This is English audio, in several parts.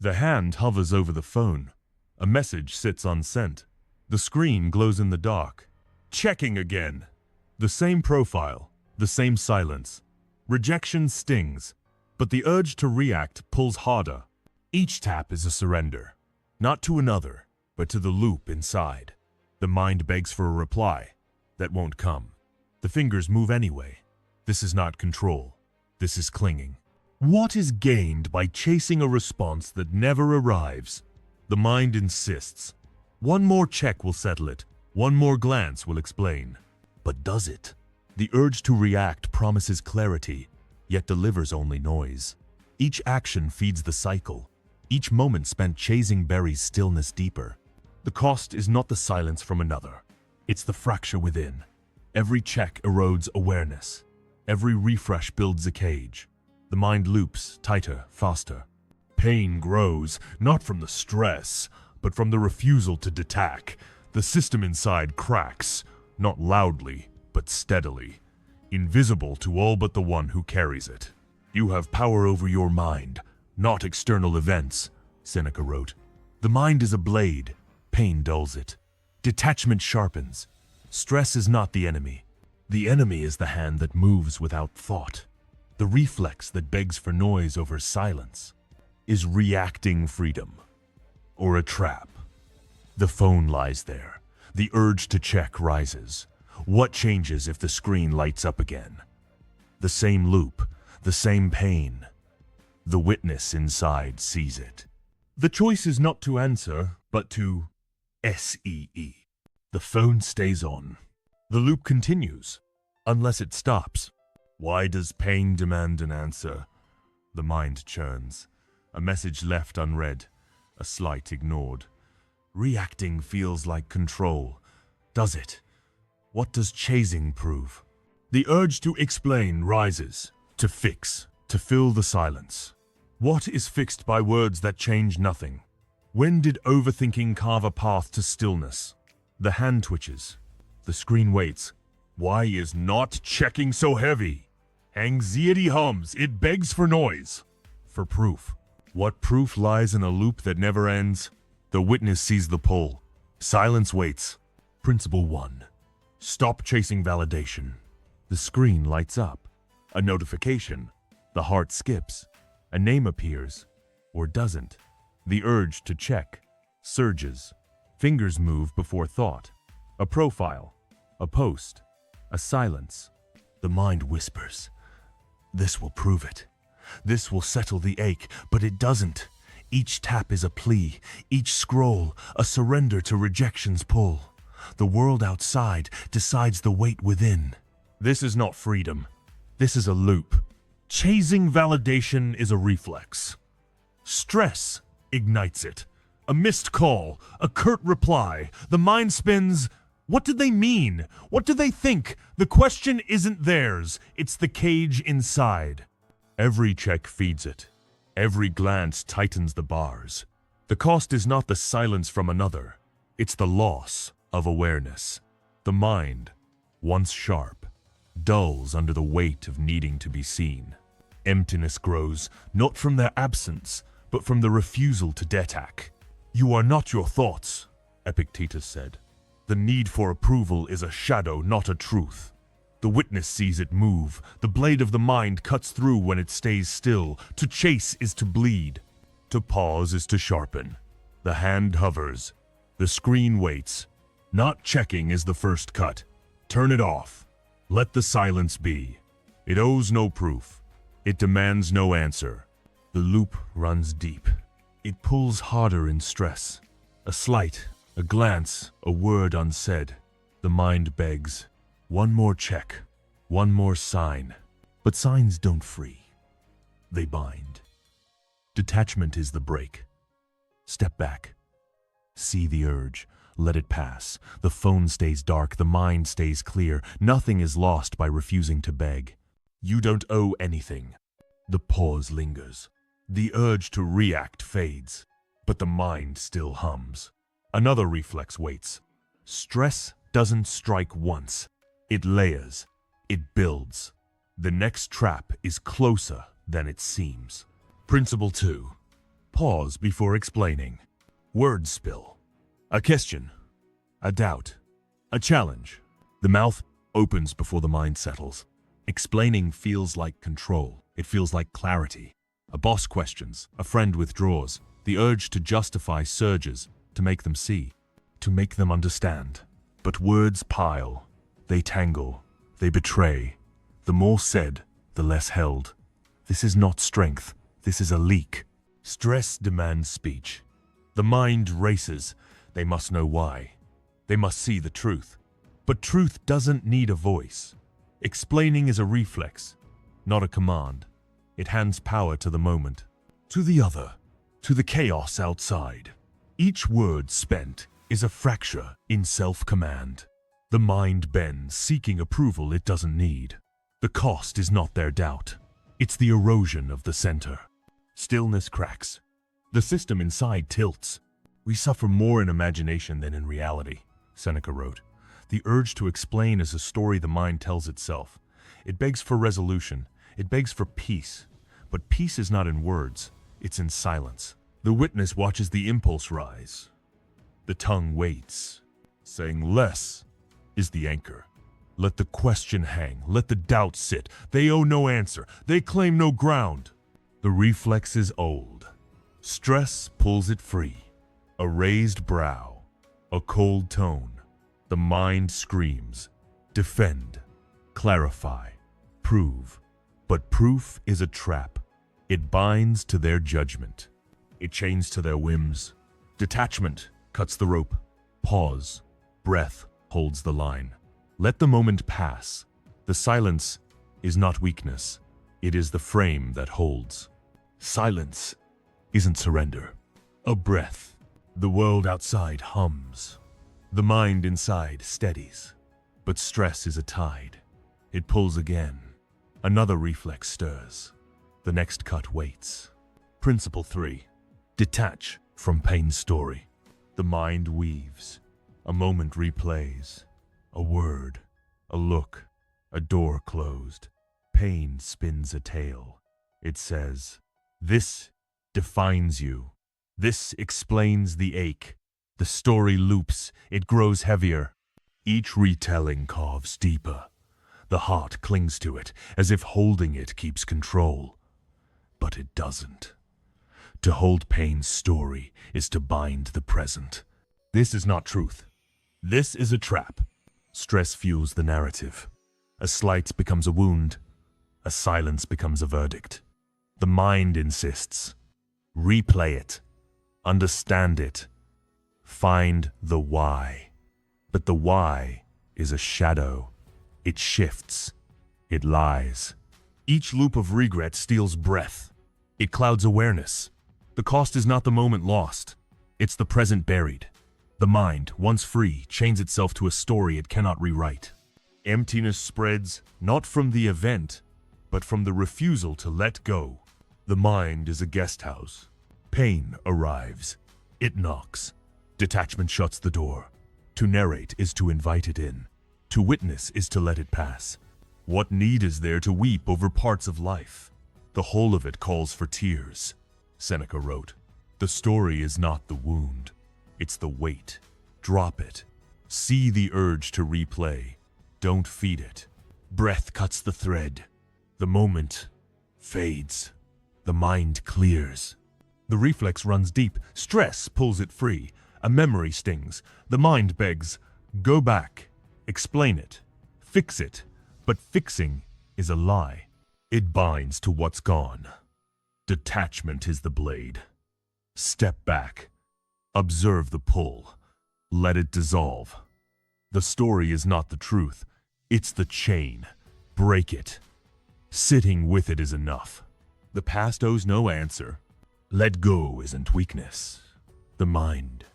The hand hovers over the phone. A message sits unsent. The screen glows in the dark. Checking again. The same profile, the same silence. Rejection stings, but the urge to react pulls harder. Each tap is a surrender, not to another, but to the loop inside. The mind begs for a reply that won't come. The fingers move anyway. This is not control. This is clinging. What is gained by chasing a response that never arrives? The mind insists. One more check will settle it. One more glance will explain. But does it? The urge to react promises clarity, yet delivers only noise. Each action feeds the cycle. Each moment spent chasing buries stillness deeper. The cost is not the silence from another. It's the fracture within. Every check erodes awareness. Every refresh builds a cage. The mind loops tighter, faster. Pain grows, not from the stress, but from the refusal to detach. The system inside cracks, not loudly, but steadily. Invisible to all but the one who carries it. You have power over your mind, not external events, Seneca wrote. The mind is a blade. Pain dulls it. Detachment sharpens. Stress is not the enemy. The enemy is the hand that moves without thought. The reflex that begs for noise over silence. Is reacting freedom? Or a trap? The phone lies there. The urge to check rises. What changes if the screen lights up again? The same loop, the same pain. The witness inside sees it. The choice is not to answer, but to SEE. The phone stays on. The loop continues, unless it stops. Why does pain demand an answer? The mind churns. A message left unread, a slight ignored. Reacting feels like control. Does it? What does chasing prove? The urge to explain rises, to fix, to fill the silence. What is fixed by words that change nothing? When did overthinking carve a path to stillness? The hand twitches. The screen waits. Why is not checking so heavy? Anxiety hums. It begs for noise. For proof. What proof lies in a loop that never ends? The witness sees the pull. Silence waits. Principle 1. Stop chasing validation. The screen lights up. A notification. The heart skips. A name appears. Or doesn't. The urge to check surges. Fingers move before thought. A profile. A post. A silence. The mind whispers. This will prove it. This will settle the ache, but it doesn't. Each tap is a plea. Each scroll, a surrender to rejection's pull. The world outside decides the weight within. This is not freedom. This is a loop. Chasing validation is a reflex. Stress ignites it. A missed call, a curt reply. The mind spins. What did they mean? What do they think? The question isn't theirs. It's the cage inside. Every check feeds it. Every glance tightens the bars. The cost is not the silence from another. It's the loss of awareness. The mind, once sharp, dulls under the weight of needing to be seen. Emptiness grows, not from their absence, but from the refusal to detach. You are not your thoughts, Epictetus said. The need for approval is a shadow, not a truth. The witness sees it move. The blade of the mind cuts through when it stays still. To chase is to bleed. To pause is to sharpen. The hand hovers. The screen waits. Not checking is the first cut. Turn it off. Let the silence be. It owes no proof. It demands no answer. The loop runs deep. It pulls harder in stress. A slight, a glance, a word unsaid. The mind begs. One more check. One more sign. But signs don't free. They bind. Detachment is the break. Step back. See the urge. Let it pass. The phone stays dark. The mind stays clear. Nothing is lost by refusing to beg. You don't owe anything. The pause lingers. The urge to react fades. But the mind still hums. Another reflex waits. Stress doesn't strike once. It layers. It builds. The next trap is closer than it seems. Principle 2. Pause before explaining. Word spill. A question. A doubt. A challenge. The mouth opens before the mind settles. Explaining feels like control. It feels like clarity. A boss questions. A friend withdraws. The urge to justify surges, to make them see, to make them understand. But words pile. They tangle. They betray. The more said, the less held. This is not strength. This is a leak. Stress demands speech. The mind races. They must know why. They must see the truth. But truth doesn't need a voice. Explaining is a reflex, not a command. It hands power to the moment, to the other, to the chaos outside. Each word spent is a fracture in self-command. The mind bends, seeking approval it doesn't need. The cost is not their doubt. It's the erosion of the center. Stillness cracks. The system inside tilts. We suffer more in imagination than in reality, Seneca wrote. The urge to explain is a story the mind tells itself. It begs for resolution. It begs for peace. But peace is not in words. It's in silence. The witness watches the impulse rise. The tongue waits, saying less is the anchor. Let the question hang. Let the doubt sit. They owe no answer. They claim no ground. The reflex is old. Stress pulls it free. A raised brow. A cold tone. The mind screams. Defend. Clarify. Prove. But proof is a trap. It binds to their judgment. It chains to their whims. Detachment cuts the rope. Pause. Breath holds the line. Let the moment pass. The silence is not weakness. It is the frame that holds. Silence isn't surrender. A breath. The world outside hums. The mind inside steadies. But stress is a tide. It pulls again. Another reflex stirs. The next cut waits. Principle 3. Detach from pain's story. The mind weaves. A moment replays. A word. A look. A door closed. Pain spins a tale. It says, "This defines you. This explains the ache." The story loops. It grows heavier. Each retelling carves deeper. The heart clings to it, as if holding it keeps control. But it doesn't. To hold pain's story is to bind the present. This is not truth. This is a trap. Stress fuels the narrative. A slight becomes a wound. A silence becomes a verdict. The mind insists. Replay it. Understand it. Find the why. But the why is a shadow. It shifts. It lies. Each loop of regret steals breath. It clouds awareness. The cost is not the moment lost. It's the present buried. The mind, once free, chains itself to a story it cannot rewrite. Emptiness spreads, not from the event, but from the refusal to let go. The mind is a guest house. Pain arrives. It knocks. Detachment shuts the door. To narrate is to invite it in. To witness is to let it pass. What need is there to weep over parts of life? The whole of it calls for tears. Seneca wrote, "The story is not the wound. It's the weight. Drop it. See the urge to replay. Don't feed it. Breath cuts the thread. The moment fades. The mind clears. The reflex runs deep. Stress pulls it free. A memory stings. The mind begs, go back. Explain it. Fix it. But fixing is a lie. It binds to what's gone. Detachment is the blade. Step back. Observe the pull. Let it dissolve. The story is not the truth. It's the chain. Break it. Sitting with it is enough. The past owes no answer. Let go isn't weakness. The mind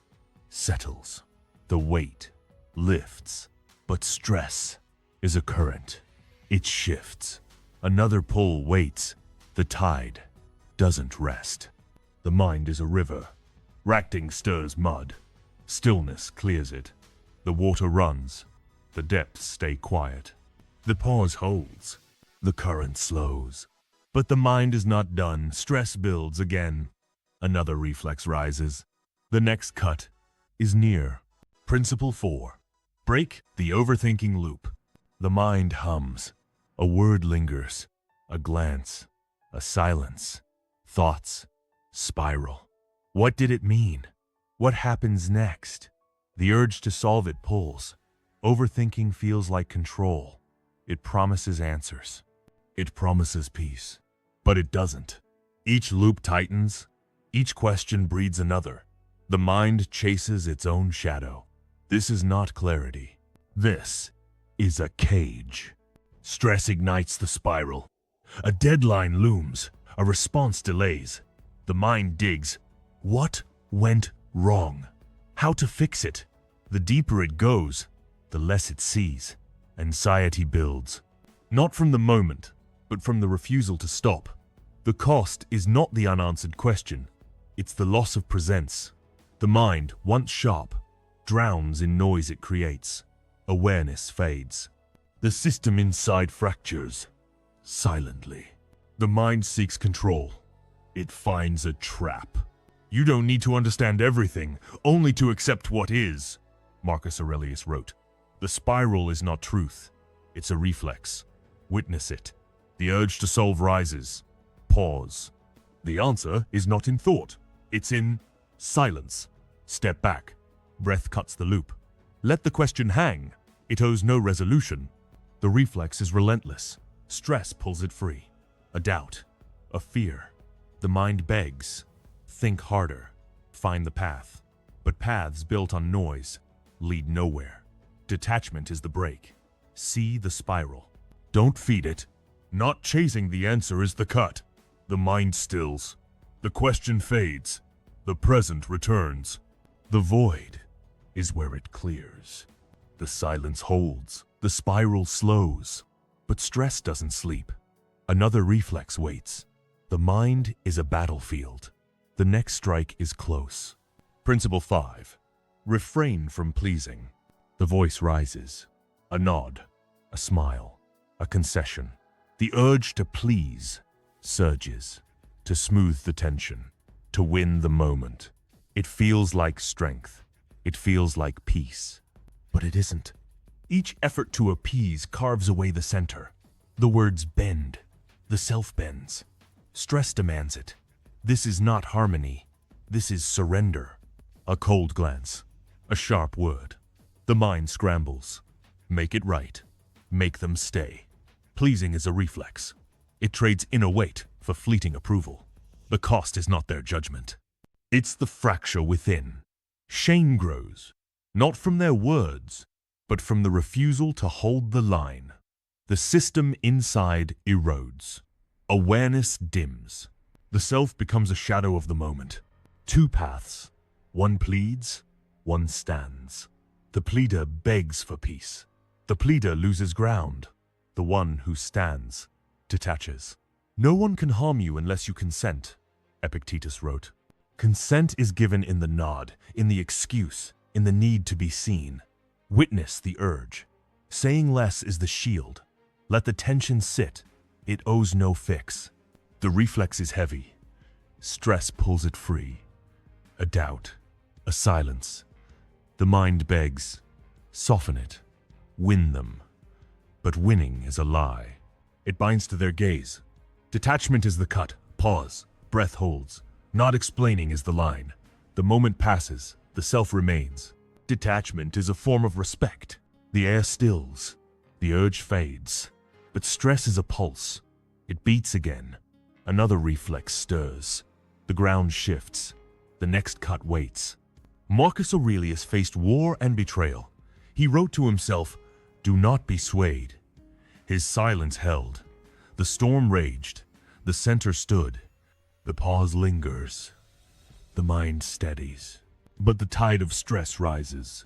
settles. The weight lifts. But stress is a current. It shifts. Another pull waits. The tide doesn't rest. The mind is a river. Racting stirs mud. Stillness clears it. The water runs. The depths stay quiet. The pause holds. The current slows. But the mind is not done. Stress builds again. Another reflex rises. The next cut is near. Principle 4. Break the overthinking loop. The mind hums. A word lingers. A glance. A silence. Thoughts. Spiral. What did it mean? What happens next? The urge to solve it pulls. Overthinking feels like control. It promises answers. It promises peace. But it doesn't. Each loop tightens. Each question breeds another. The mind chases its own shadow. This is not clarity. This is a cage. Stress ignites the spiral. A deadline looms. A response delays. The mind digs. What went wrong? How to fix it? The deeper it goes, the less it sees. Anxiety builds. Not from the moment, but from the refusal to stop. The cost is not the unanswered question. It's the loss of presence. The mind, once sharp, drowns in noise it creates. Awareness fades. The system inside fractures. Silently. The mind seeks control. It finds a trap. You don't need to understand everything, only to accept what is, Marcus Aurelius wrote. The spiral is not truth. It's a reflex. Witness it. The urge to solve rises. Pause. The answer is not in thought. It's in silence. Step back. Breath cuts the loop. Let the question hang. It owes no resolution. The reflex is relentless. Stress pulls it free. A doubt. A fear. The mind begs. Think harder. Find the path. But paths built on noise lead nowhere. Detachment is the break. See the spiral. Don't feed it. Not chasing the answer is the cut. The mind stills. The question fades. The present returns. The void is where it clears. The silence holds. The spiral slows. But stress doesn't sleep. Another reflex waits. The mind is a battlefield. The next strike is close. Principle 5. Refrain from pleasing. The voice rises. A nod. A smile. A concession. The urge to please surges. To smooth the tension. To win the moment. It feels like strength. It feels like peace. But it isn't. Each effort to appease carves away the center. The words bend. The self bends. Stress demands it. This is not harmony. This is surrender. A cold glance. A sharp word. The mind scrambles. Make it right. Make them stay. Pleasing is a reflex. It trades inner weight for fleeting approval. The cost is not their judgment. It's the fracture within. Shame grows, not from their words, but from the refusal to hold the line. The system inside erodes. Awareness dims. The self becomes a shadow of the moment. Two paths. One pleads, one stands. The pleader begs for peace. The pleader loses ground. The one who stands detaches. No one can harm you unless you consent, Epictetus wrote. Consent is given in the nod, in the excuse, in the need to be seen. Witness the urge. Saying less is the shield. Let the tension sit. It owes no fix. The reflex is heavy. Stress pulls it free. A doubt. A silence. The mind begs. Soften it. Win them. But winning is a lie. It binds to their gaze. Detachment is the cut. Pause. Breath holds. Not explaining is the line. The moment passes. The self remains. Detachment is a form of respect. The air stills. The urge fades. But stress is a pulse. It beats again. Another reflex stirs. The ground shifts. The next cut waits. Marcus Aurelius faced war and betrayal. He wrote to himself, "Do not be swayed." His silence held. The storm raged. The center stood. The pause lingers. The mind steadies. But the tide of stress rises.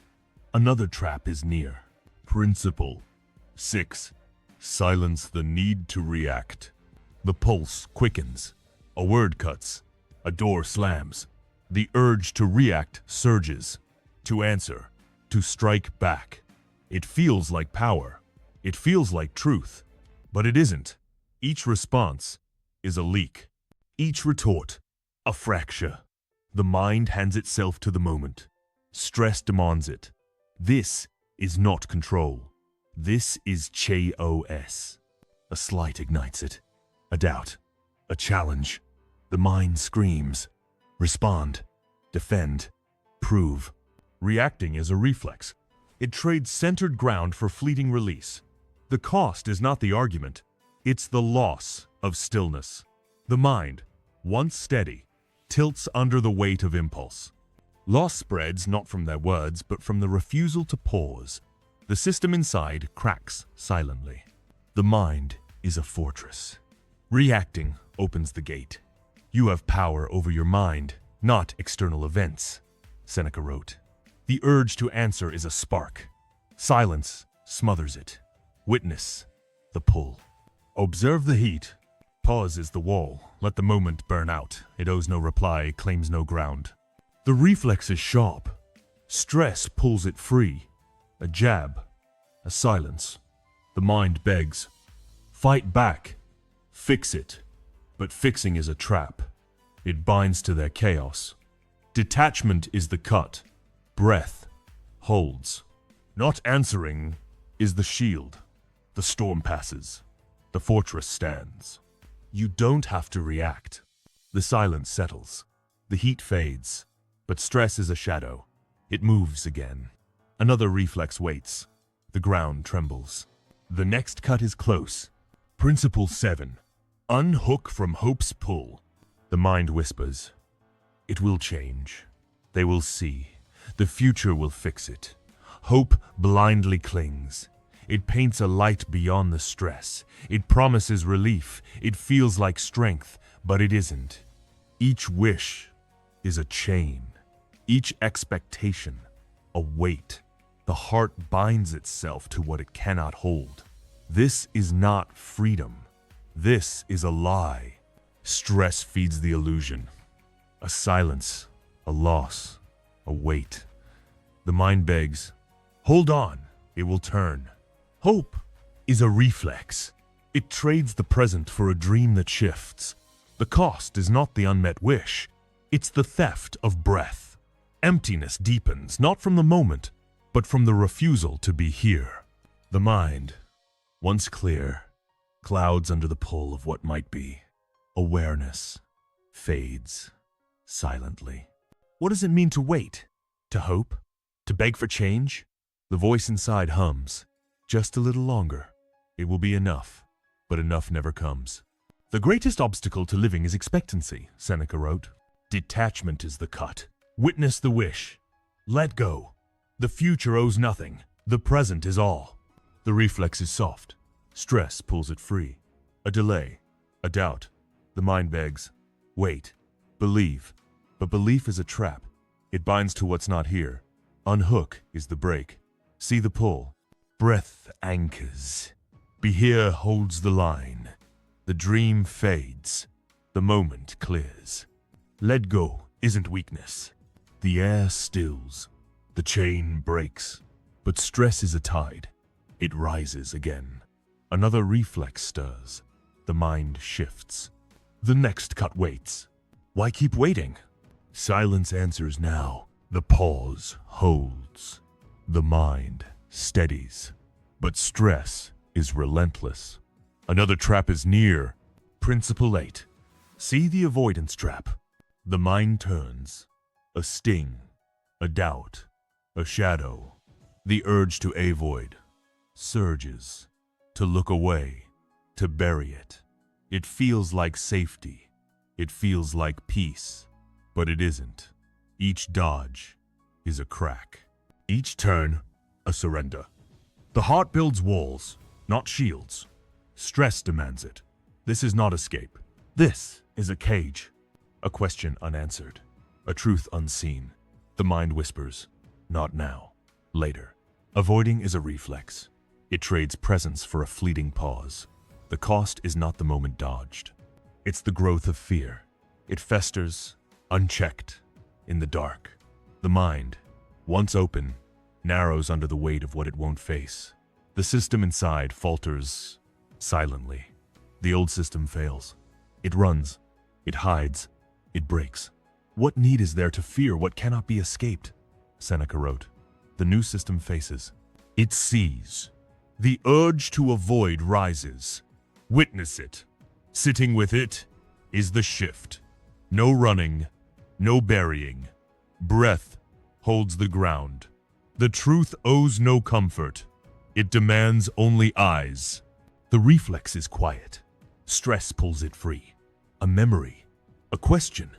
Another trap is near. Principle 6. Silence the need to react. The pulse quickens. A word cuts. A door slams. The urge to react surges. To answer. To strike back. It feels like power. It feels like truth. But it isn't. Each response is a leak. Each retort A fracture. The mind hands itself to the moment. Stress demands it. This is not control. This is chaos. A slight ignites it. A doubt. A challenge. The mind screams. Respond. Defend. Prove. Reacting is a reflex. It trades centered ground for fleeting release. The cost is not the argument. It's the loss of stillness. The mind, once steady, tilts under the weight of impulse. Loss spreads not from their words, but from the refusal to pause. The system inside cracks silently. The mind is a fortress. Reacting opens the gate. You have power over your mind, not external events, Seneca wrote. The urge to answer is a spark. Silence smothers it. Witness the pull. Observe the heat. Pause is the wall. Let the moment burn out. It owes no reply, it claims no ground. The reflex is sharp. Stress pulls it free. A jab. A silence. The mind begs. Fight back. Fix it. But fixing is a trap. It binds to their chaos. Detachment is the cut. Breath holds. Not answering is the shield. The storm passes. The fortress stands. You don't have to react. The silence settles. The heat fades. But stress is a shadow. It moves again. Another reflex waits. The ground trembles. The next cut is close. Principle 7. Unhook from hope's pull. The mind whispers. It will change. They will see. The future will fix it. Hope blindly clings. It paints a light beyond the stress. It promises relief. It feels like strength, but it isn't. Each wish is a chain. Each expectation, a weight. The heart binds itself to what it cannot hold. This is not freedom. This is a lie. Stress feeds the illusion. A silence, a loss, a weight. The mind begs, hold on, it will turn. Hope is a reflex. It trades the present for a dream that shifts. The cost is not the unmet wish. It's the theft of breath. Emptiness deepens, not from the moment, but from the refusal to be here. The mind, once clear, clouds under the pull of what might be. Awareness fades silently. What does it mean to wait? To hope? To beg for change? The voice inside hums. Just a little longer. It will be enough, but enough never comes. The greatest obstacle to living is expectancy, Seneca wrote. Detachment is the cut. Witness the wish. Let go. The future owes nothing. The present is all. The reflex is soft. Stress pulls it free. A delay. A doubt. The mind begs. Wait. Believe. But belief is a trap. It binds to what's not here. Unhook is the break. See the pull. Breath anchors. Be here holds the line. The dream fades. The moment clears. Let go isn't weakness. The air stills. The chain breaks. But stress is a tide. It rises again. Another reflex stirs. The mind shifts. The next cut waits. Why keep waiting? Silence answers now. The pause holds. The mind steadies. But stress is relentless. Another trap is near. Principle 8. See the avoidance trap. The mind turns. A sting. A doubt. A shadow. The urge to avoid. Surges. To look away. To bury it. It feels like safety. It feels like peace. But it isn't. Each dodge is a crack. Each turn, a surrender. The heart builds walls, not shields. Stress demands it. This is not escape. This is a cage. A question unanswered. A truth unseen. The mind whispers, not now, later. Avoiding is a reflex. It trades presence for a fleeting pause. The cost is not the moment dodged. It's the growth of fear. It festers, unchecked, in the dark. The mind, once open, narrows under the weight of what it won't face. The system inside falters silently. The old system fails. It runs. It hides. It breaks. What need is there to fear what cannot be escaped? Seneca wrote. The new system faces. It sees. The urge to avoid rises. Witness it. Sitting with it is the shift. No running, no burying. Breath holds the ground. The truth owes no comfort. It demands only eyes. The reflex is quiet. Stress pulls it free. A memory, a question.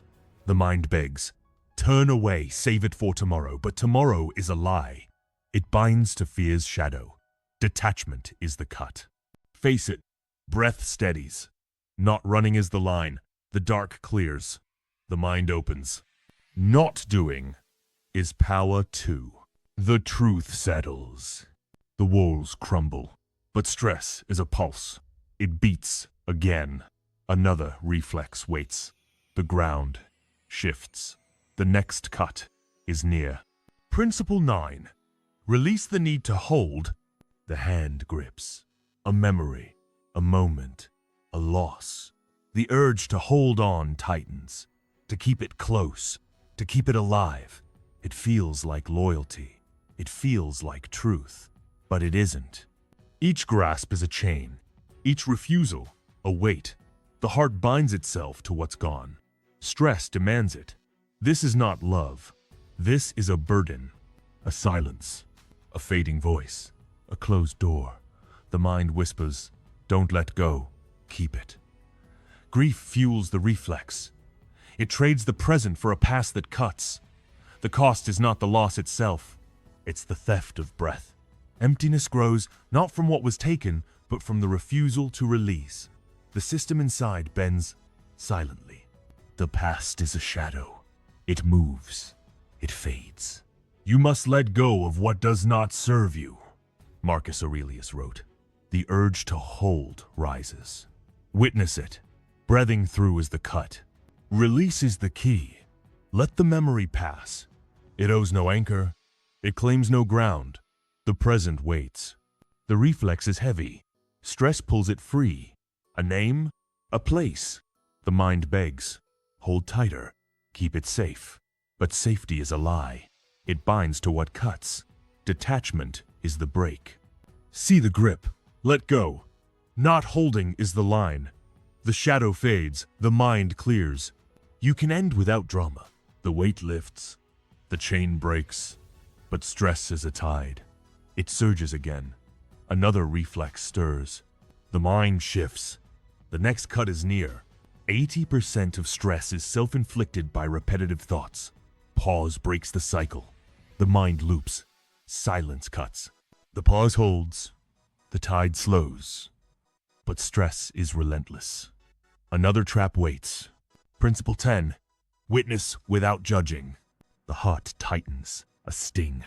The mind begs, turn away, save it for tomorrow. But tomorrow is a lie. It binds to fear's shadow. Detachment is the cut. Face it. Breath steadies. Not running is the line. The dark clears. The mind opens. Not doing is power too. The truth settles. The walls crumble. But stress is a pulse. It beats again. Another reflex waits. The ground shifts. The next cut is near. Principle 9. Release the need to hold. The hand grips. A memory, a moment, a loss. The urge to hold on tightens. To keep it close. To keep it alive. It feels like loyalty. It feels like truth. But it isn't. Each grasp is a chain. Each refusal, a weight. The heart binds itself to what's gone. Stress demands it. This is not love. This is a burden. A silence. A fading voice. A closed door. The mind whispers, don't let go. Keep it. Grief fuels the reflex. It trades the present for a past that cuts. The cost is not the loss itself. It's the theft of breath. Emptiness grows not from what was taken, but from the refusal to release. The system inside bends silently. The past is a shadow. It moves. It fades. You must let go of what does not serve you. Marcus Aurelius wrote. The urge to hold rises. Witness it. Breathing through is the cut. Release is the key. Let the memory pass. It owes no anchor. It claims no ground. The present waits. The reflex is heavy. Stress pulls it free. A name, a place. The mind begs. Hold tighter. Keep it safe. But safety is a lie. It binds to what cuts. Detachment is the break. See the grip. Let go. Not holding is the line. The shadow fades. The mind clears. You can end without drama. The weight lifts. The chain breaks. But stress is a tide. It surges again. Another reflex stirs. The mind shifts. The next cut is near. 80% of stress is self-inflicted by repetitive thoughts. Pause breaks the cycle. The mind loops. Silence cuts. The pause holds. The tide slows. But stress is relentless. Another trap waits. Principle 10. Witness without judging. The heart tightens. A sting.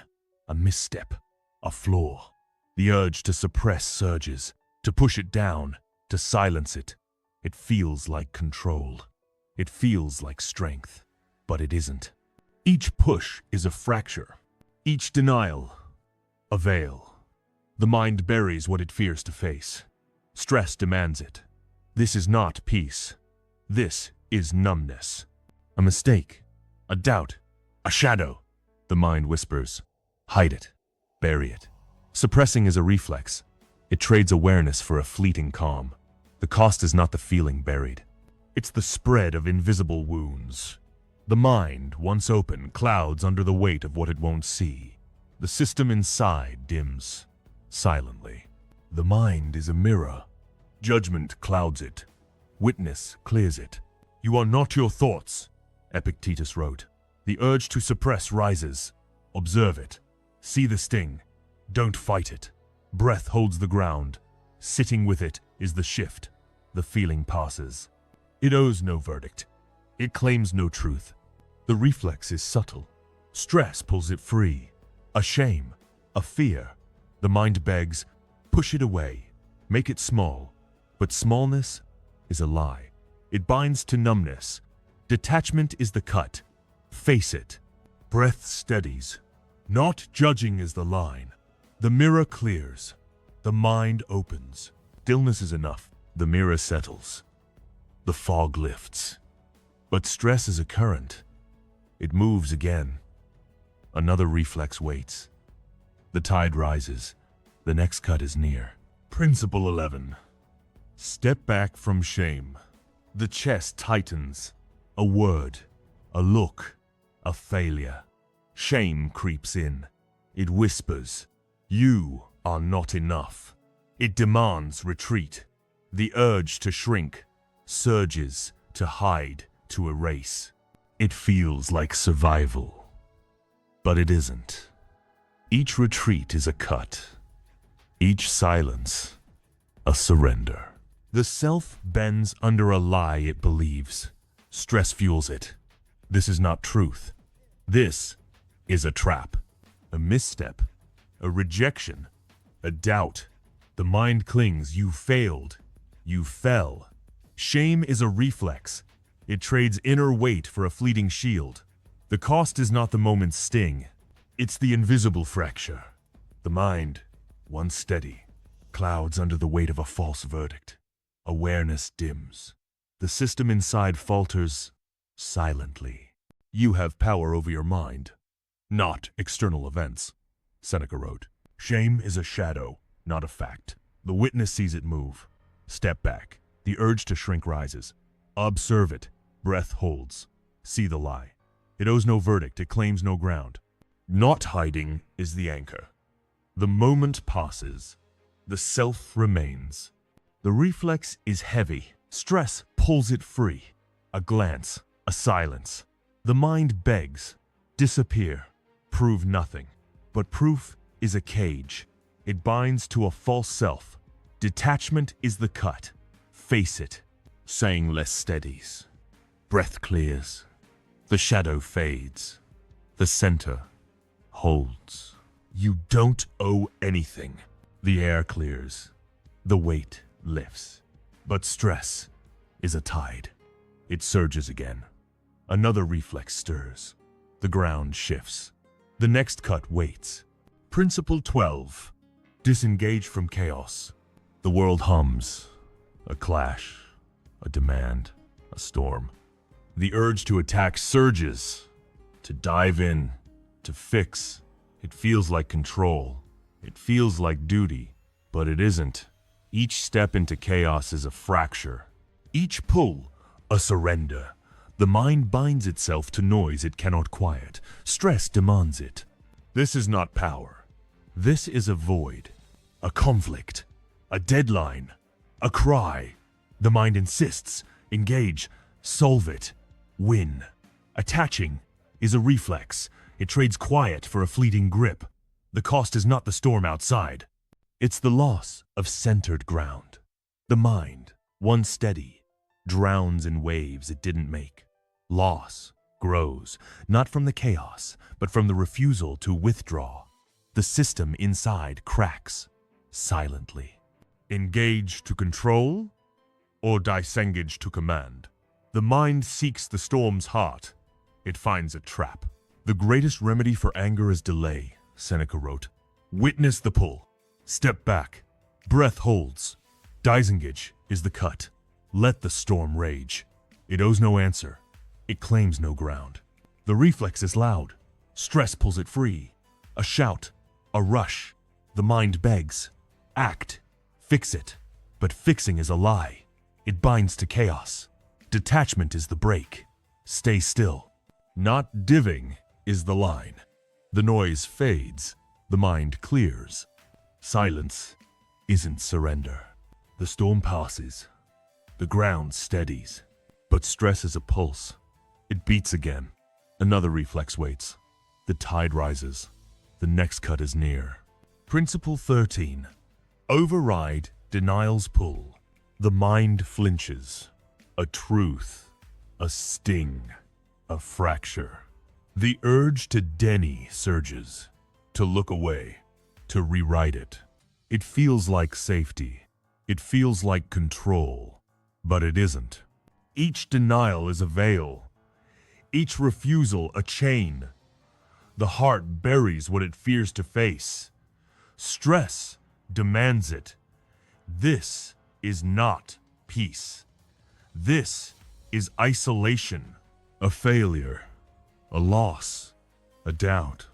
A misstep. A flaw. The urge to suppress surges. To push it down. To silence it. It feels like control. It feels like strength. But it isn't. Each push is a fracture. Each denial, a veil. The mind buries what it fears to face. Stress demands it. This is not peace. This is numbness. A mistake, a doubt, a shadow. The mind whispers, hide it, bury it. Suppressing is a reflex. It trades awareness for a fleeting calm. The cost is not the feeling buried. It's the spread of invisible wounds. The mind, once open, clouds under the weight of what it won't see. The system inside dims, silently. The mind is a mirror. Judgment clouds it. Witness clears it. You are not your thoughts, Epictetus wrote. The urge to suppress rises. Observe it. See the sting. Don't fight it. Breath holds the ground. Sitting with it is the shift. The feeling passes. It owes no verdict. It claims no truth. The reflex is subtle. Stress pulls it free. A shame, a fear. The mind begs, push it away. Make it small. But smallness is a lie. It binds to numbness. Detachment is the cut. Face it. Breath steadies. Not judging is the line. The mirror clears. The mind opens. Stillness is enough. The mirror settles. The fog lifts. But stress is a current. It moves again. Another reflex waits. The tide rises. The next cut is near. Principle 11. Step back from shame. The chest tightens. A word, a look, a failure. Shame creeps in. It whispers, "You are not enough." It demands retreat. The urge to shrink surges, to hide, to erase. It feels like survival. But it isn't. Each retreat is a cut. Each silence, a surrender. The self bends under a lie it believes. Stress fuels it. This is not truth. This is a trap. A misstep. A rejection. A doubt. The mind clings. You failed. You fell. Shame is a reflex. It trades inner weight for a fleeting shield. The cost is not the moment's sting. It's the invisible fracture. The mind, once steady, clouds under the weight of a false verdict. Awareness dims. The system inside falters silently. You have power over your mind, not external events. Seneca wrote, "Shame is a shadow, not a fact. The witness sees it move. Step back. The urge to shrink rises. Observe it. Breath holds. See the lie. It owes no verdict. It claims no ground. Not hiding is the anchor. The moment passes. The self remains. The reflex is heavy. Stress pulls it free. A glance, a silence. The mind begs, disappear, prove nothing. But proof is a cage. It binds to a false self. Detachment is the cut. Face it. Saying less steadies. Breath clears. The shadow fades. The center holds. You don't owe anything. The air clears. The weight lifts. But stress is a tide. It surges again. Another reflex stirs. The ground shifts. The next cut waits. Principle 12. Disengage from chaos. The world hums. A clash. A demand. A storm. The urge to attack surges. To dive in. To fix. It feels like control. It feels like duty. But it isn't. Each step into chaos is a fracture. Each pull, a surrender. The mind binds itself to noise it cannot quiet. Stress demands it. This is not power. This is a void. A conflict. A deadline. A cry. The mind insists. Engage. Solve it. Win. Attaching is a reflex. It trades quiet for a fleeting grip. The cost is not the storm outside. It's the loss of centered ground. The mind, once steady, drowns in waves it didn't make. Loss grows, not from the chaos, but from the refusal to withdraw. The system inside cracks, silently. Engage to control, or disengage to command? The mind seeks the storm's heart. It finds a trap. The greatest remedy for anger is delay, Seneca wrote. Witness the pull. Step back. Breath holds. Disengage is the cut. Let the storm rage. It owes no answer. It claims no ground. The reflex is loud. Stress pulls it free. A shout. A rush. The mind begs. Act. Fix it. But fixing is a lie. It binds to chaos. Detachment is the break. Stay still. Not diving is the line. The noise fades. The mind clears. Silence isn't surrender. The storm passes. The ground steadies. But stress is a pulse. It beats again. Another reflex waits. The tide rises. The next cut is near. Principle 13. Override denial's pull. The mind flinches. A truth. A sting. A fracture. The urge to deny surges. To look away. To rewrite it. It feels like safety. It feels like control. But it isn't. Each denial is a veil. Each refusal a chain. The heart buries what it fears to face. Stress demands it. This is not peace. This is isolation. A failure, a loss, a doubt.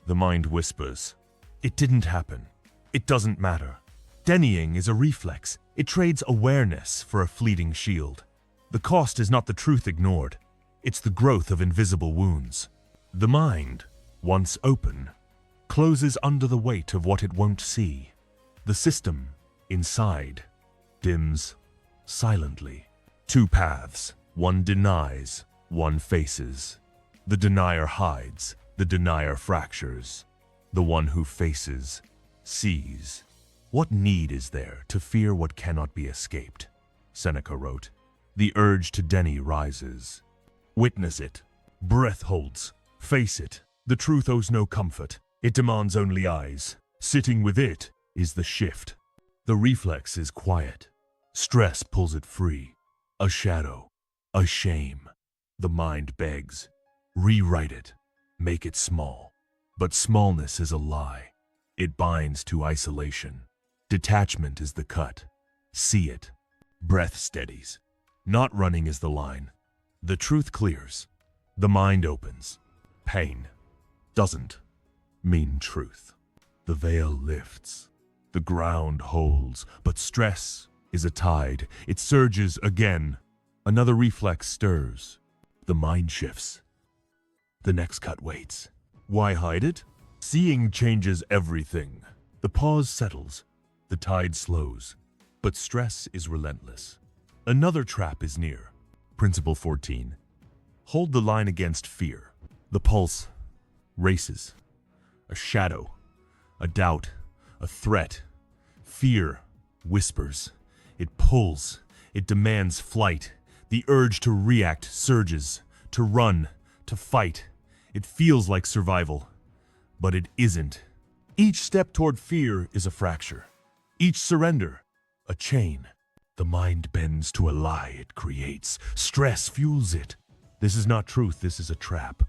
The mind whispers, it didn't happen. It doesn't matter. Dennying is a reflex. It trades awareness for a fleeting shield. The cost is not the truth ignored. It's the growth of invisible wounds. The mind, once open, closes under the weight of what it won't see. The system, inside, dims silently. Two paths. One denies, one faces. The denier hides, the denier fractures. The one who faces, sees. What need is there to fear what cannot be escaped? Seneca wrote. The urge to deny rises. Witness it. Breath holds. Face it. The truth owes no comfort. It demands only eyes. Sitting with it is the shift. The reflex is quiet. Stress pulls it free. A shadow. A shame. The mind begs. Rewrite it. Make it small. But smallness is a lie. It binds to isolation. Detachment is the cut. See it. Breath steadies. Not running is the line. The truth clears. The mind opens. Pain doesn't mean truth. The veil lifts. The ground holds, but stress is a tide. It surges again. Another reflex stirs. The mind shifts. The next cut waits. Why hide it? Seeing changes everything. The pause settles. The tide slows. But stress is relentless. Another trap is near. Principle 14. Hold the line against fear. The pulse races. A shadow. A doubt. A threat. Fear whispers. It pulls. It demands flight. The urge to react surges. To run. To fight. It feels like survival. But it isn't. Each step toward fear is a fracture. Each surrender, a chain. The mind bends to a lie it creates. Stress fuels it. This is not truth, this is a trap.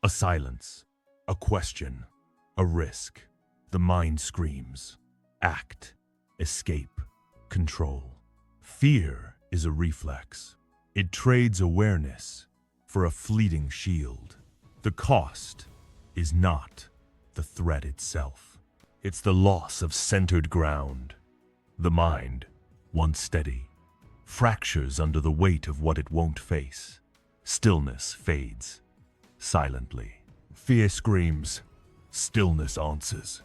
A silence, a question, a risk. The mind screams. Act, escape, control. Fear is a reflex. It trades awareness for a fleeting shield. The cost is not the threat itself. It's the loss of centered ground. The mind, once steady, fractures under the weight of what it won't face. Stillness fades, silently. Fear screams. Stillness answers.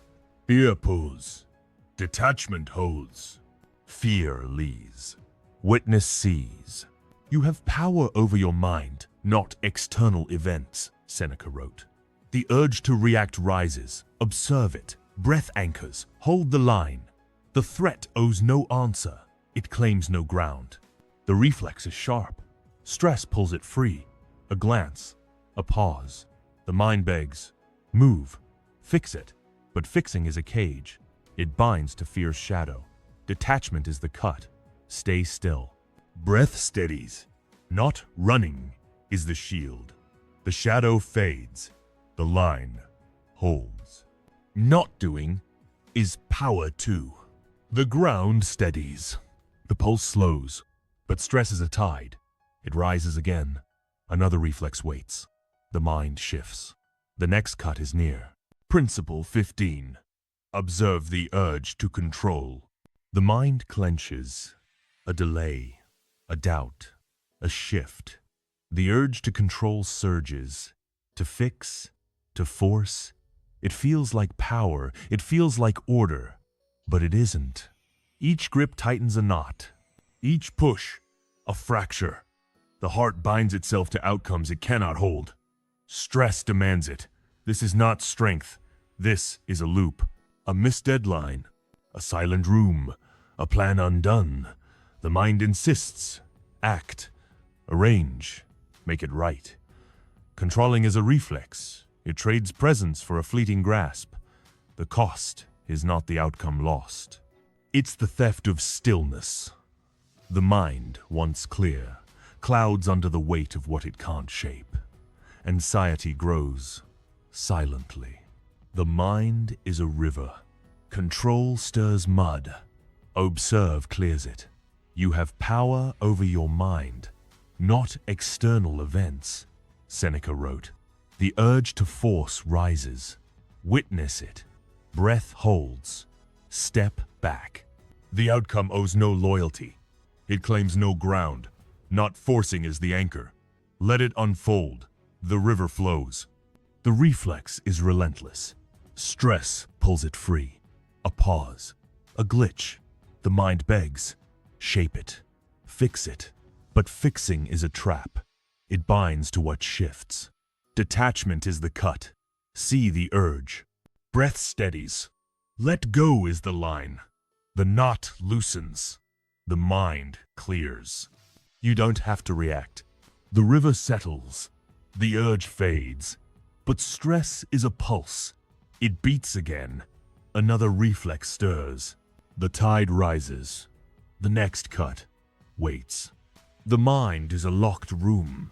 Fear pulls. Detachment holds. Fear leads. Witness sees. You have power over your mind, not external events, Seneca wrote. The urge to react rises. Observe it. Breath anchors. Hold the line. The threat owes no answer. It claims no ground. The reflex is sharp. Stress pulls it free. A glance. A pause. The mind begs. Move. Fix it. But fixing is a cage. It binds to fear's shadow. Detachment is the cut. Stay still. Breath steadies. Not running is the shield. The shadow fades. The line holds. Not doing is power too. The ground steadies. The pulse slows, but stress is a tide. It rises again. Another reflex waits. The mind shifts. The next cut is near. Principle 15. Observe the urge to control. The mind clenches. A delay, a doubt, a shift. The urge to control surges. To fix, to force. It feels like power. It feels like order. But it isn't. Each grip tightens a knot. Each push, a fracture. The heart binds itself to outcomes it cannot hold. Stress demands it. This is not strength. This is a loop. A missed deadline. A silent room. A plan undone. The mind insists. Act. Arrange. Make it right. Controlling is a reflex. It trades presence for a fleeting grasp. The cost is not the outcome lost. It's the theft of stillness. The mind, once clear, clouds under the weight of what it can't shape. Anxiety grows silently. The mind is a river. Control stirs mud. Observe clears it. You have power over your mind, not external events. Seneca wrote. The urge to force rises. Witness it. Breath holds. Step back. The outcome owes no loyalty. It claims no ground. Not forcing is the anchor. Let it unfold. The river flows. The reflex is relentless. Stress pulls it free. A pause. A glitch. The mind begs. Shape it. Fix it. But fixing is a trap. It binds to what shifts. Detachment is the cut. See the urge. Breath steadies. Let go is the line. The knot loosens. The mind clears. You don't have to react. The river settles. The urge fades. But stress is a pulse. It beats again. Another reflex stirs. The tide rises. The next cut waits. The mind is a locked room.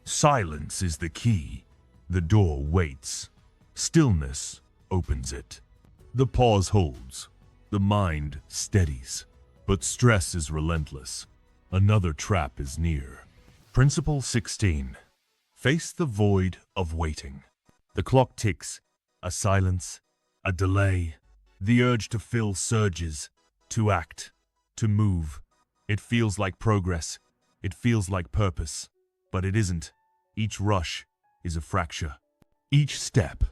Silence is the key. The door waits. Stillness opens it. The pause holds. The mind steadies. But stress is relentless. Another trap is near. Principle 16. Face the void of waiting. The clock ticks. A silence. A delay. The urge to fill surges. To act. To move. It feels like progress. It feels like purpose. But it isn't. Each rush is a fracture. Each step,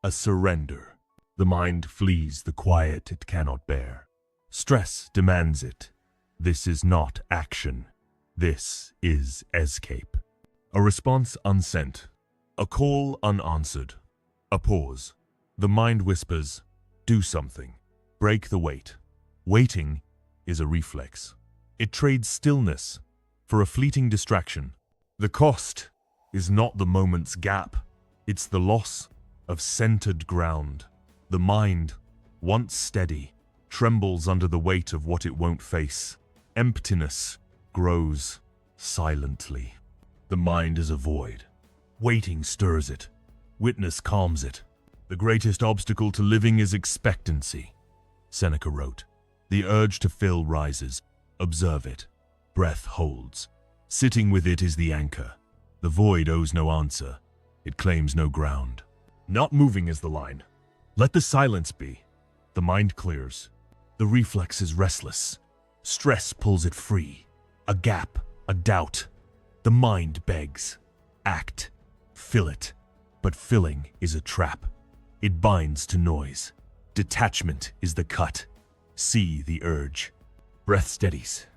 a surrender. The mind flees the quiet it cannot bear. Stress demands it. This is not action. This is escape. A response unsent. A call unanswered. A pause. The mind whispers, do something. Break the weight. Waiting is a reflex. It trades stillness for a fleeting distraction. The cost is not the moment's gap. It's the loss of centered ground. The mind, once steady, trembles under the weight of what it won't face. Emptiness grows silently. The mind is a void. Waiting stirs it. Witness calms it. The greatest obstacle to living is expectancy. Seneca wrote. The urge to fill rises. Observe it. Breath holds. Sitting with it is the anchor. The void owes no answer. It claims no ground. Not moving is the line. Let the silence be. The mind clears. The reflex is restless. Stress pulls it free. A gap, a doubt. The mind begs. Act. Fill it. But filling is a trap. It binds to noise. Detachment is the cut. See the urge. Breath steadies.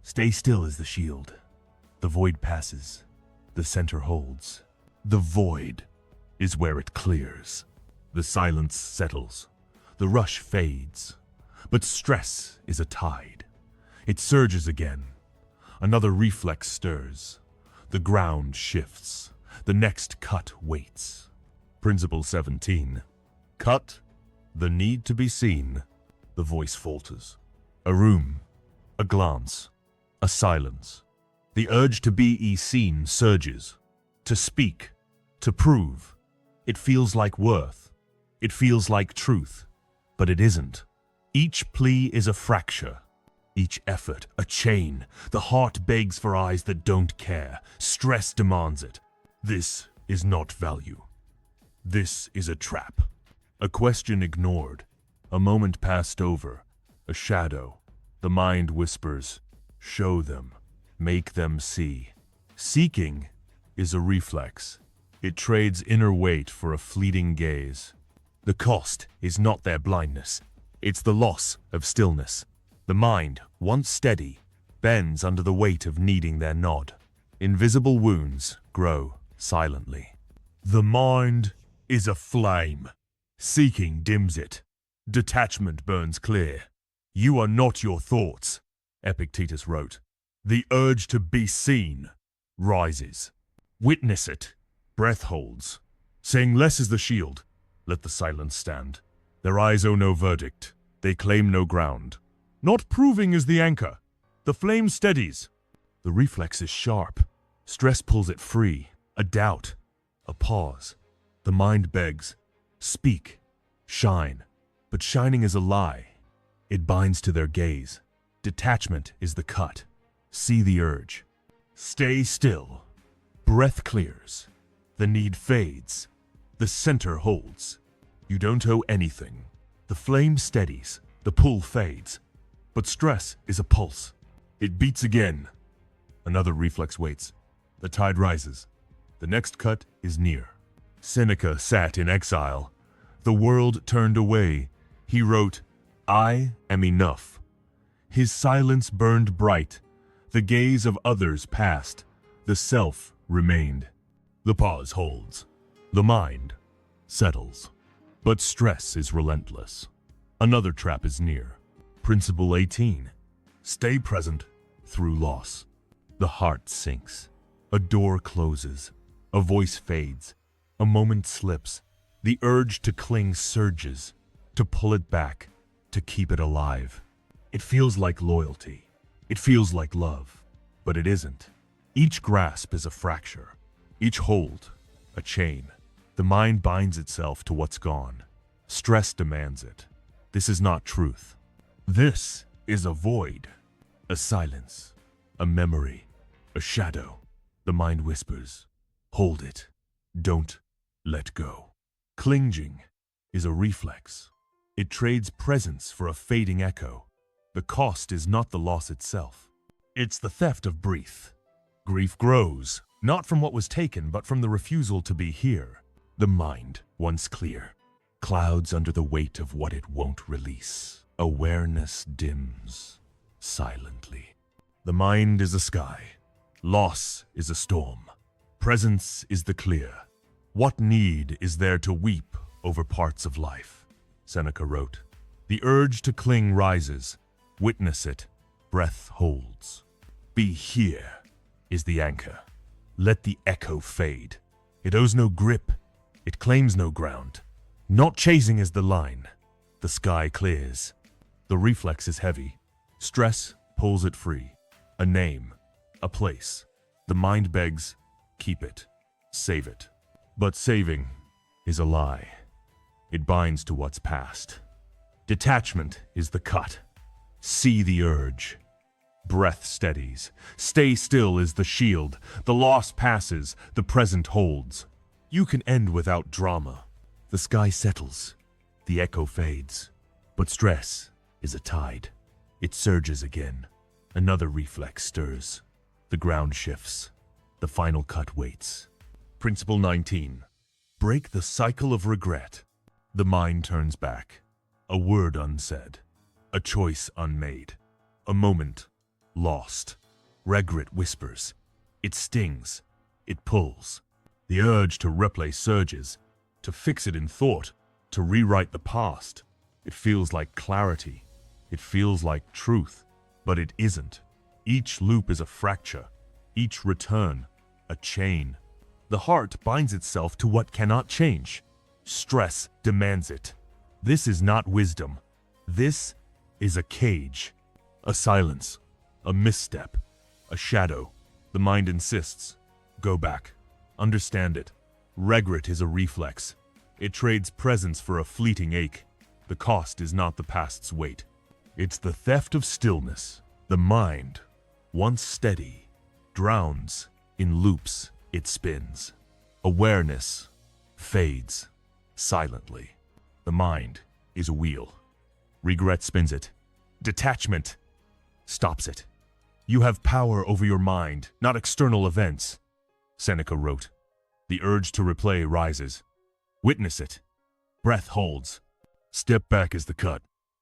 Stay still is the shield. The void passes. The center holds. The void is where it clears. The silence settles. The rush fades. But stress is a tide. It surges again. Another reflex stirs. The ground shifts. The next cut waits. Principle 17. Cut the need to be seen. The voice falters. A room. A glance. A silence. The urge to be seen surges. To speak. To prove. It feels like worth. It feels like truth. But it isn't. Each plea is a fracture. Each effort, a chain. The heart begs for eyes that don't care. Stress demands it. This is not value. This is a trap. A question ignored. A moment passed over. A shadow. The mind whispers, show them. Make them see. Seeking is a reflex. It trades inner weight for a fleeting gaze. The cost is not their blindness. It's the loss of stillness. The mind, once steady, bends under the weight of needing their nod. Invisible wounds grow silently. The mind is a flame. Seeking dims it. Detachment burns clear. You are not your thoughts, Epictetus wrote. The urge to be seen rises. Witness it. Breath holds. Saying less is the shield. Let the silence stand. Their eyes owe no verdict. They claim no ground. Not proving is the anchor. The flame steadies. The reflex is sharp. Stress pulls it free. A doubt. A pause. The mind begs. Speak. Shine. But shining is a lie. It binds to their gaze. Detachment is the cut. See the urge. Stay still. Breath clears. The need fades. The center holds. You don't owe anything. The flame steadies. The pull fades. But stress is a pulse. It beats again. Another reflex waits. The tide rises. The next cut is near. Seneca sat in exile. The world turned away. He wrote, "I am enough." His silence burned bright. The gaze of others passed. The self remained. The pause holds. The mind settles. But stress is relentless. Another trap is near. Principle 18. Stay present through loss. The heart sinks. A door closes. A voice fades. A moment slips. The urge to cling surges. To pull it back. To keep it alive. It feels like loyalty. It feels like love. But it isn't. Each grasp is a fracture. Each hold, a chain. The mind binds itself to what's gone. Stress demands it. This is not truth. This is a void. A silence. A memory. A shadow. The mind whispers, "Hold it. Don't let go." Clinging is a reflex. It trades presence for a fading echo. The cost is not the loss itself. It's the theft of breath. Grief grows, not from what was taken, but from the refusal to be here. The mind, once clear, clouds under the weight of what it won't release. Awareness dims silently. The mind is a sky. Loss is a storm. Presence is the clear. What need is there to weep over parts of life? Seneca wrote, "The urge to cling rises. Witness it. Breath holds. Be here is the anchor. Let the echo fade. It owes no grip. It claims no ground. Not chasing is the line. The sky clears. The reflex is heavy. Stress pulls it free. A name. A place. The mind begs, keep it. Save it. But saving is a lie. It binds to what's past. Detachment is the cut. See the urge. Breath steadies. Stay still is the shield. The loss passes. The present holds. You can end without drama. The sky settles. The echo fades. But stress is a tide. It surges again. Another reflex stirs. The ground shifts. The final cut waits. Principle 19. Break the cycle of regret. The mind turns back. A word unsaid. A choice unmade. A moment lost. Regret whispers. It stings. It pulls. The urge to replay surges. To fix it in thought. To rewrite the past. It feels like clarity. It feels like truth. But it isn't. Each loop is a fracture. Each return, a chain. The heart binds itself to what cannot change. Stress demands it. This is not wisdom. This is a cage. A silence. A misstep. A shadow. The mind insists. Go back. Understand it. Regret is a reflex. It trades presence for a fleeting ache. The cost is not the past's weight. It's the theft of stillness. The mind, once steady, drowns in loops it spins. Awareness fades silently. The mind is a wheel. Regret spins it. Detachment stops it. You have power over your mind, not external events. Seneca wrote, "The urge to replay rises. Witness it. Breath holds. Step back is the cut.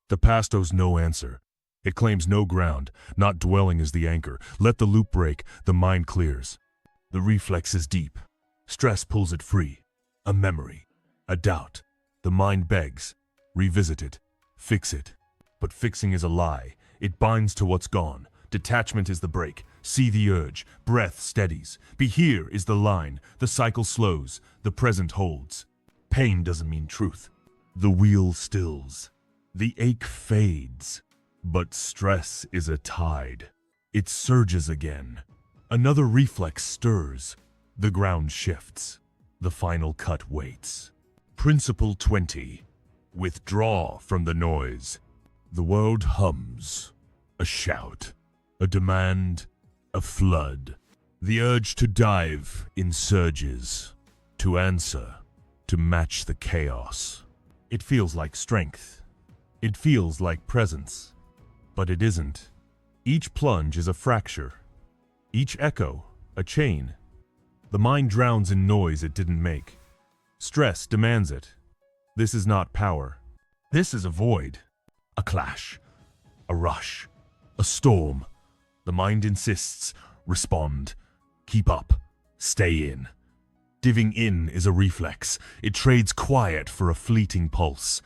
The past owes no answer. It claims no ground. Not dwelling is the anchor. Let the loop break. The mind clears. The reflex is deep. Stress pulls it free. A memory. A doubt. The mind begs. Revisit it. Fix it. But fixing is a lie. It binds to what's gone. Detachment is the break. See the urge. Breath steadies. Be here is the line. The cycle slows. The present holds. Pain doesn't mean truth. The wheel stills. The ache fades. But stress is a tide. It surges again. Another reflex stirs. The ground shifts. The final cut waits. Principle 20. Withdraw from the noise. The world hums. A shout. A demand. A flood. The urge to dive insurges. to answer, to match the chaos. It feels like strength. It feels like presence. But it isn't. Each plunge is a fracture. Each echo, a chain. The mind drowns in noise it didn't make. Stress demands it. This is not power. This is a void. A clash. A rush. A storm. The mind insists, respond. Keep up. Stay in. Diving in is a reflex. It trades quiet for a fleeting pulse.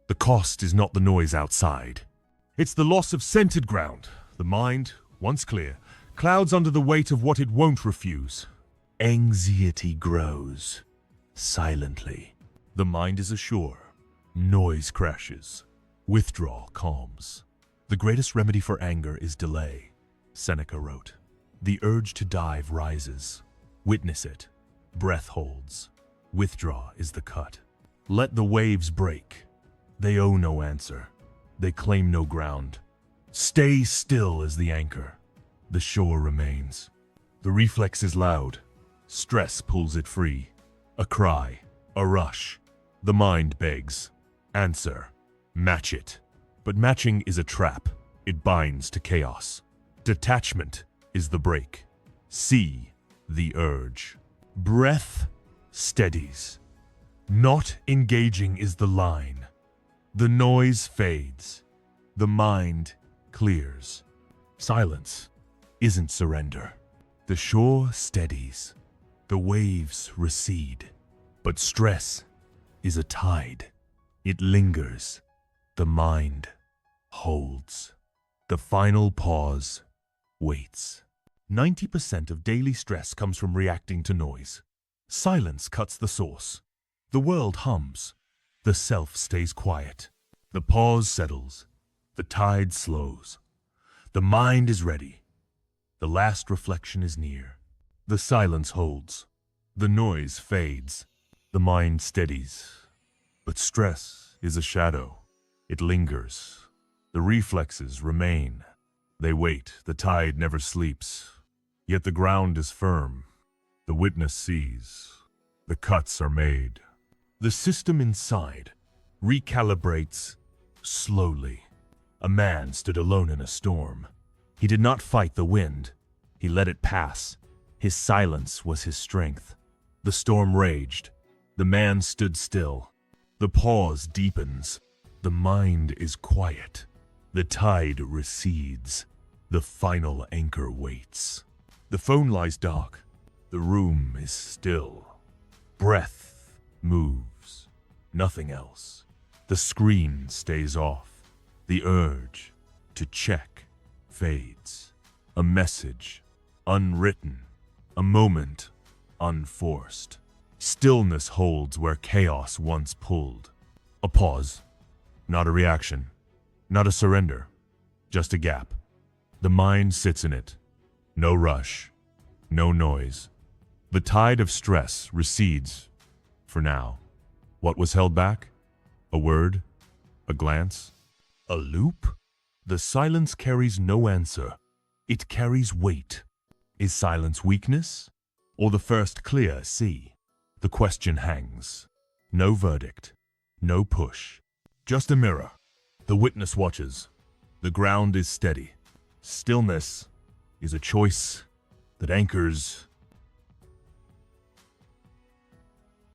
The cost is not the noise outside. It's the loss of scented ground. The mind, once clear, clouds under the weight of what it won't refuse. Anxiety grows. Silently. The mind is ashore. Noise crashes. Withdrawal calms. The greatest remedy for anger is delay, Seneca wrote. The urge to dive rises. Witness it. Breath holds. Withdraw is the cut. Let the waves break. They owe no answer. They claim no ground. Stay still is the anchor. The shore remains. The reflex is loud. Stress pulls it free. A cry. A rush. The mind begs. Answer. Match it. But matching is a trap. It binds to chaos. Detachment is the break. See the urge. Breath steadies. Not engaging is the line. The noise fades. The mind clears. Silence isn't surrender. The shore steadies. The waves recede. But stress is a tide. It lingers. The mind holds. The final pause waits. 90% of daily stress comes from reacting to noise. Silence cuts the source. The world hums. The self stays quiet. The pause settles. The tide slows. The mind is ready. The last reflection is near. The silence holds. The noise fades. The mind steadies. But stress is a shadow. It lingers. The reflexes remain. They wait. The tide never sleeps. Yet the ground is firm. The witness sees. The cuts are made. The system inside recalibrates slowly. A man stood alone in a storm. He did not fight the wind. He let it pass. His silence was his strength. The storm raged. The man stood still. The pause deepens. The mind is quiet. The tide recedes. The final anchor waits. The phone lies dark. The room is still. Breath moves. Nothing else. The screen stays off. The urge to check fades. A message unwritten. A moment unforced. Stillness holds where chaos once pulled. A pause. Not a reaction. Not a surrender. Just a gap. The mind sits in it. No rush. No noise. The tide of stress recedes. For now. What was held back? A word? A glance? A loop? The silence carries no answer. It carries weight. Is silence weakness? Or the first clear sea? The question hangs. No verdict. No push. Just a mirror. The witness watches. The ground is steady. Stillness is a choice that anchors